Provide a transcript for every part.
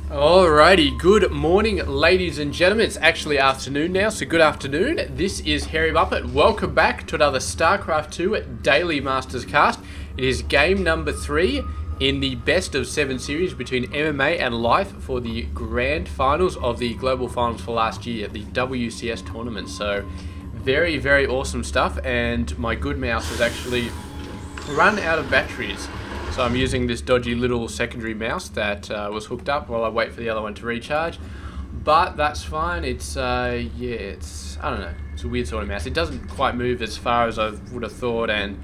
Alrighty, good morning ladies and gentlemen. It's actually afternoon now, so good afternoon. This is Hairy Muppet. Welcome back to another Starcraft 2 Daily Masters cast. It is game number 3 in the best of 7 series between MMA and Life for the grand finals of the global finals for last year, the WCS tournament. So very, very awesome stuff, and my good mouse has actually run out of batteries. So I'm using this dodgy little secondary mouse that was hooked up while I wait for the other one to recharge. But that's fine. It's, I don't know. It's a weird sort of mouse. It doesn't quite move as far as I would have thought and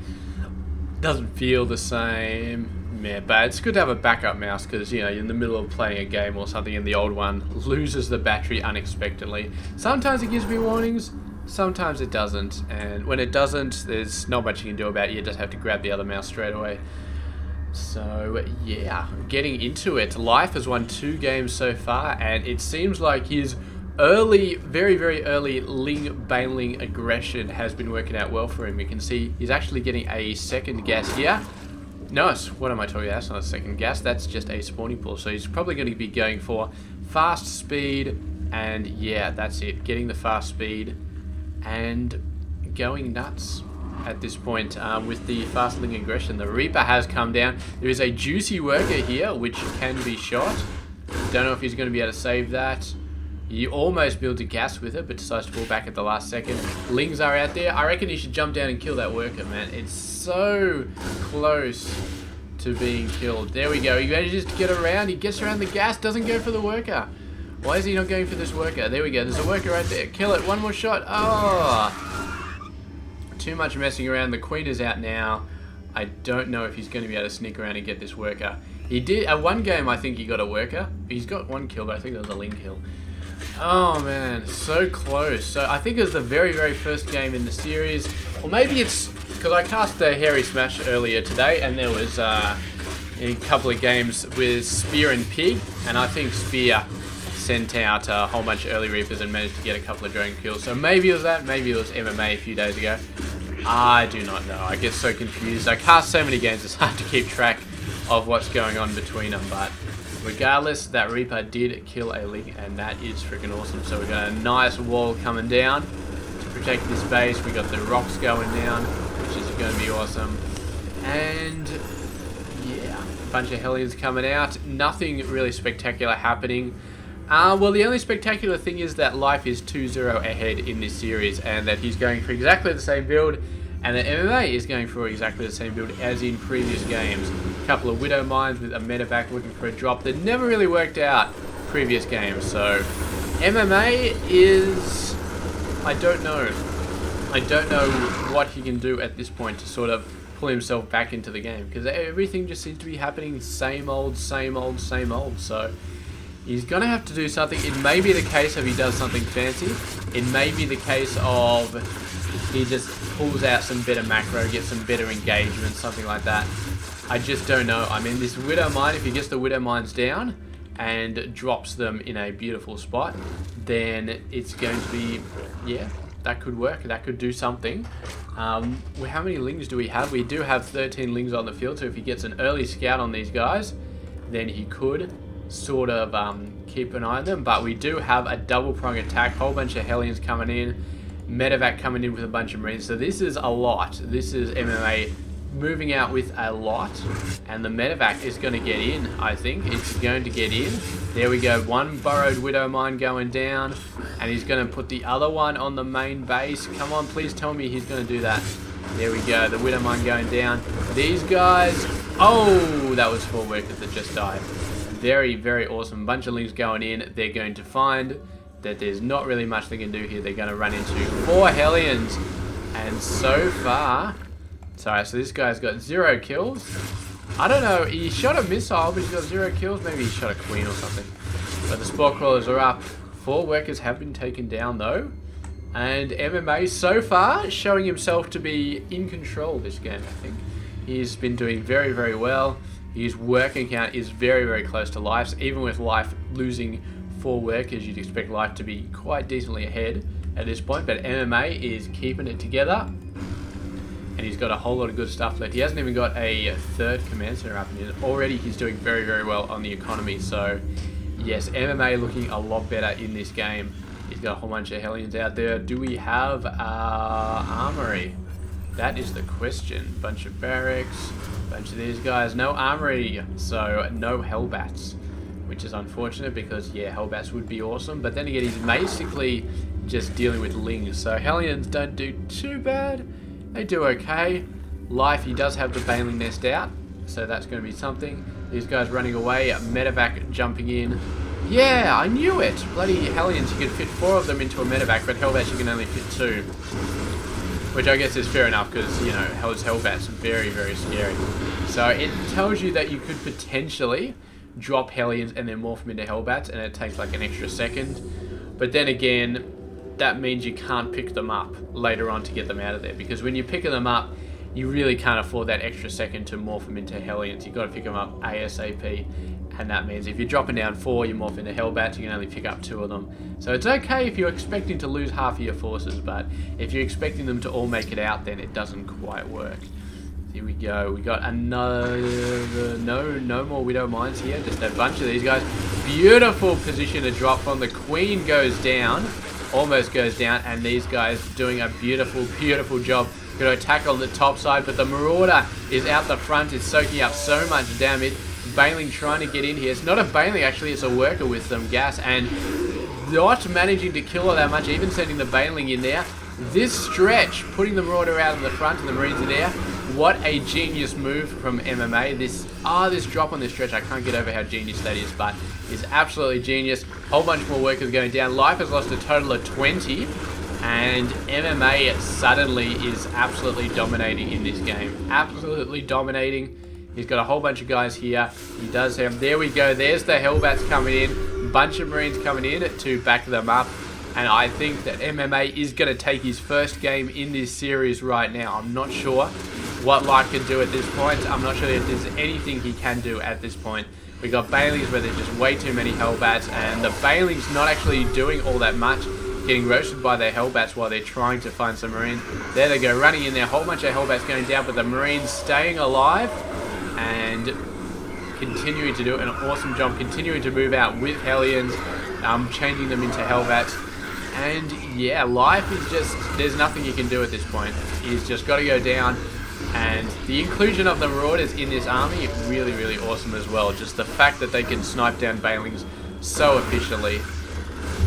doesn't feel the same. Yeah, but it's good to have a backup mouse because, you know, you're in the middle of playing a game or something and the old one loses the battery unexpectedly. Sometimes it gives me warnings, sometimes it doesn't. And when it doesn't, there's not much you can do about it. You just have to grab the other mouse straight away. So yeah, getting into it. Life has won 2 games so far, and it seems like his early, very, very early Ling Bailing aggression has been working out well for him. You can see he's actually getting a second gas here. Nice. What am I talking about? That's not a second gas. That's just a spawning pool. So he's probably going to be going for fast speed, and yeah, that's it. Getting the fast speed and going nuts at this point with the fast Ling aggression. The Reaper has come down. There is a juicy worker here which can be shot. Don't know if he's going to be able to save that. He almost builds a gas with it but decides to fall back at the last second. Lings are out there. I reckon he should jump down and kill that worker, man. It's so close to being killed. There we go. He manages to get around. He gets around the gas. Doesn't go for the worker. Why is he not going for this worker? There we go. There's a worker right there. Kill it. One more shot. Oh! Too much messing around. The queen is out now. I don't know if he's going to be able to sneak around and get this worker. He did at one game. I think he got a worker. He's got 1 kill, but I think that was a Ling kill. Oh man, so close. So I think it was the very, very first game in the series, or maybe it's because I cast the Hairy Smash earlier today, and there was a couple of games with Spear and Pig, and I think Spear sent out a whole bunch of early Reapers and managed to get a couple of drone kills. So maybe it was that, maybe it was MMA a few days ago. I do not know. I get so confused. I cast so many games, it's hard to keep track of what's going on between them. But regardless, that Reaper did kill a Ling, and that is freaking awesome. So we got a nice wall coming down to protect this base. We got the rocks going down, which is going to be awesome. And yeah, a bunch of Hellions coming out. Nothing really spectacular happening. Well, the only spectacular thing is that Life is 2-0 ahead in this series, and that he's going for exactly the same build, and that MMA is going for exactly the same build as in previous games. A couple of Widow Mines with a medevac looking for a drop that never really worked out previous games. So MMA is, I don't know what he can do at this point to sort of pull himself back into the game, because everything just seems to be happening same old, same old, same old. So he's going to have to do something. It may be the case of he does something fancy. It may be the case of he just pulls out some better macro, gets some better engagement, something like that. I just don't know. I mean, this Widow Mine, if he gets the Widow Mines down and drops them in a beautiful spot, then it's going to be, yeah, that could work. That could do something. How many Lings do we have? We do have 13 Lings on the field, so if he gets an early scout on these guys, then he could sort of keep an eye on them. But we do have a double prong attack, whole bunch of Hellions coming in, medevac coming in with a bunch of Marines. So this is a lot. This is MMA moving out with a lot, and the medevac is going to get in. I think it's going to get in. There we go. One burrowed Widow Mine going down, and he's going to put the other one on the main base. Come on, please tell me he's going to do that. There we go. The Widow Mine going down. These guys, oh, that was 4 workers that just died. Very, very awesome. Bunch of Lings going in. They're going to find that there's not really much they can do here. They're going to run into 4 Hellions. And so far, sorry, so this guy's got 0 kills. I don't know. He shot a missile, but he's got 0 kills. Maybe he shot a queen or something. But the spore crawlers are up. 4 workers have been taken down, though. And MMA so far showing himself to be in control this game, I think. He's been doing very, very well. His working count is very, very close to Life's. Even with Life losing 4 workers, you'd expect Life to be quite decently ahead at this point. But MMA is keeping it together. And he's got a whole lot of good stuff left. He hasn't even got a 3rd command center up. And already he's doing very, very well on the economy. So, yes, MMA looking a lot better in this game. He's got a whole bunch of Hellions out there. Do we have armory? That is the question. Bunch of barracks, bunch of these guys. No armory, so no Hellbats, which is unfortunate because, yeah, Hellbats would be awesome. But then again, he's basically just dealing with Lings. So Hellions don't do too bad. They do okay. Life, he does have the Baneling Nest out, so that's going to be something. These guys running away. Medevac jumping in. Yeah, I knew it. Bloody Hellions, you can fit 4 of them into a Medevac, but Hellbats you can only fit 2. Which I guess is fair enough because, you know, Hellbats are very, very scary. So it tells you that you could potentially drop Hellions and then morph them into Hellbats, and it takes like an extra second. But then again, that means you can't pick them up later on to get them out of there, because when you're picking them up, you really can't afford that extra second to morph them into Hellions. You've got to pick them up ASAP, and that means if you're dropping down 4, you morph into Hellbats, you can only pick up 2 of them. So it's okay if you're expecting to lose half of your forces, but if you're expecting them to all make it out, then it doesn't quite work. Here we go. We got another... No more Widow Mines here. Just a bunch of these guys. Beautiful position to drop from. The Queen goes down. Almost goes down. And these guys doing a beautiful, beautiful job. Going to attack on the top side. But the Marauder is out the front. It's soaking up so much damage. Baneling trying to get in here. It's not a Baneling, actually. It's a worker with some gas. And not managing to kill her that much. Even sending the Baneling in there. This stretch, putting the Marauder out in the front and the Marines are there. What a genius move from MMA. This drop on this stretch, I can't get over how genius that is, but it's absolutely genius. Whole bunch more workers going down. Life has lost a total of 20, and MMA suddenly is absolutely dominating in this game. Absolutely dominating. He's got a whole bunch of guys here. He does have, there we go, there's the Hellbats coming in. Bunch of Marines coming in to back them up. And I think that MMA is going to take his first game in this series right now. I'm not sure what Life can do at this point. I'm not sure if there's anything he can do at this point. We got Banelings where there's just way too many Hellbats, and the Banelings not actually doing all that much, getting roasted by their Hellbats while they're trying to find some Marines. There they go, running in there, whole bunch of Hellbats going down, but the Marines staying alive and continuing to do an awesome job, continuing to move out with Hellions, changing them into Hellbats. And yeah, Life is just, there's nothing you can do at this point. He's just got to go down. And the inclusion of the Marauders in this army, really, really awesome as well. Just the fact that they can snipe down Banelings so efficiently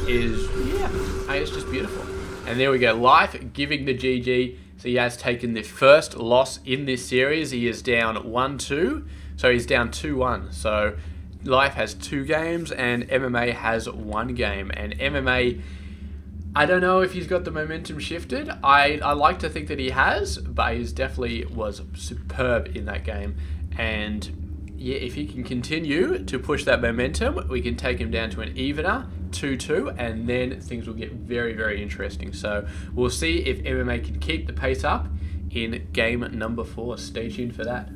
is, yeah, it's just beautiful. And there we go, Life giving the GG. So he has taken the first loss in this series. He is down 1-2. So he's down 2-1. So Life has 2 games and MMA has 1 game. And MMA, I don't know if he's got the momentum shifted. I like to think that he has, but he definitely was superb in that game. And yeah, if he can continue to push that momentum, we can take him down to an evener, 2-2, and then things will get very, very interesting. So we'll see if MMA can keep the pace up in game number 4. Stay tuned for that.